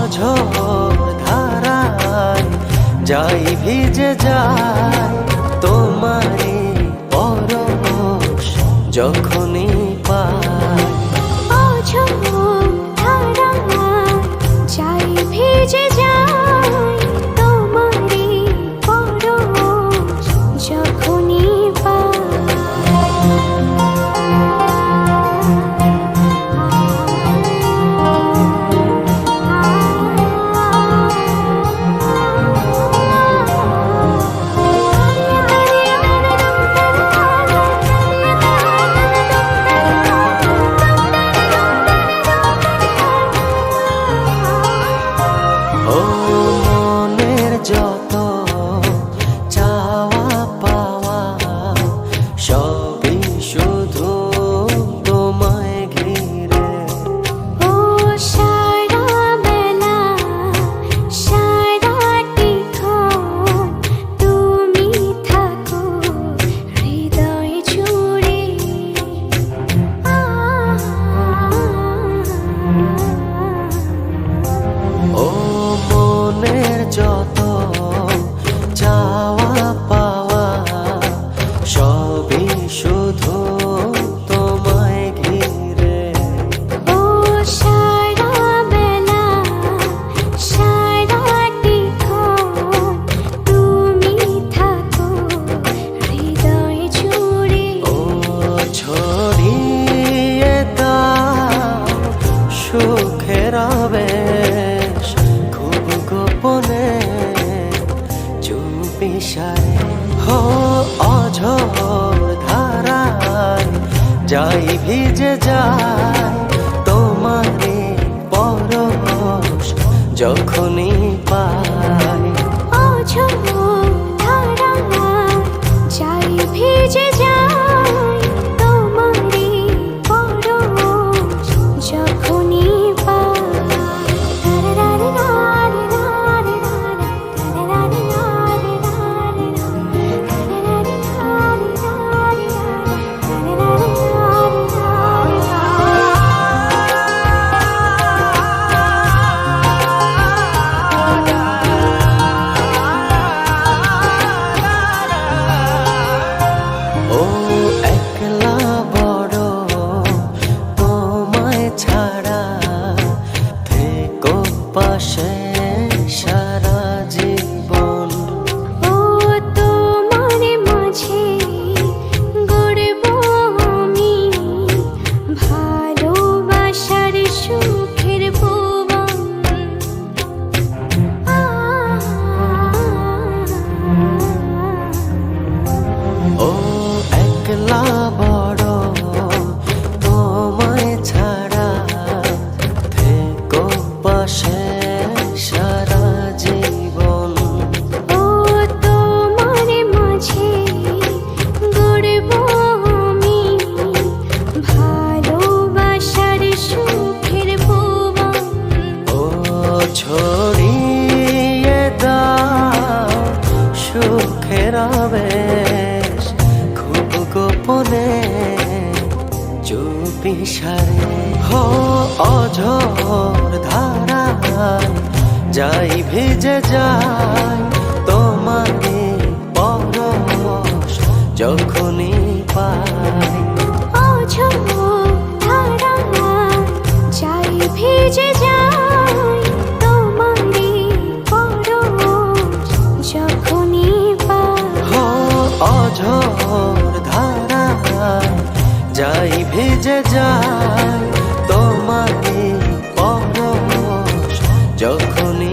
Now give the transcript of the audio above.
অঝোর ধারায় যাই ভিজে যায় তোমারে পরশ যখনই পাই। অঝোর ধারায় যাই ভিজে যায় তোমারে পরশ যখনই ও মনের যত চাওয়া পাওয়া সবই শুধু তোমায় ঘিরে। ও সারা বেলা সারাটিক্ষণ তুমি থাকো হৃদয় জুড়ে। ও মনের যত চাওয়া পাওয়া সবই শুধু তোমায় ঘিরে। ও সারা বেলা সারাটিক্ষণ তুমি থাকো হৃদয় জুড়ে। ও ছড়িয়ে দাও সুখের আবেশ খুব গোপনে চুপি সারে। হো অঝোর ধারায় যাই ভিজে যায় তোমারে পরশ যখনই পাই। অঝোর ধারায় যাই ভিজে যায় তোমারে পরশ যখনই ও একলা বড় তোমায় ছাড়া থেকো পাশে সারা জীবন। ও তোমার মাঝে গড়ব আমি ভালোবাসার সুখের ভুবন। ও একলা বড় তোমায় ছাড়া থেকো পাশে সারা জীবন। ও তোমার মাঝে গড়ব আমি ভালোবাসার সুখের ভুবন। ও ছড়িয়ে দাও সুখের আবেশ খুব গোপনে চুপি সারে। হো অঝোর ধারায় যাই ভিজে যায় তোমারে পরশ যখনই পাই। অঝোর ধারায় যাই ভিজে যায় তোমারে পরশ যখনই পাই। হো অঝোর ধারায় যাই ভিজে যায় তোমারে পরশ যখনই